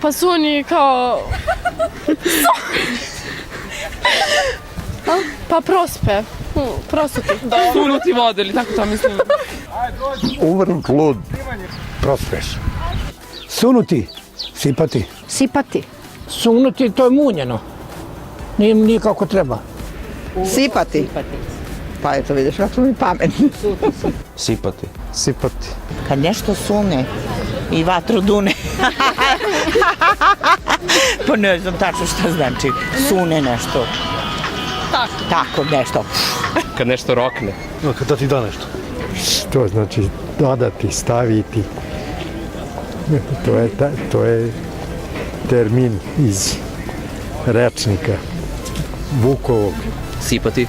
Pa suni kao... Pa prospe. Prosuti. Sunuti vode ili tako to mislim. Uvrnut, lud, prospeš. Sunuti, sipati. Sipati. Sunuti, to je munjeno. Nije kako treba. Sipati. Pa eto vidiš, kako su mi pametni. Sipati. Sipati. Kad nešto sune i vatru dune. Pa ne znam tačno šta znači. Sune nešto. Tako nešto. Kad nešto rokne. No, kada ti da nešto. To znači dodati, staviti. To je termin iz rečnika Vukovog. Sipati.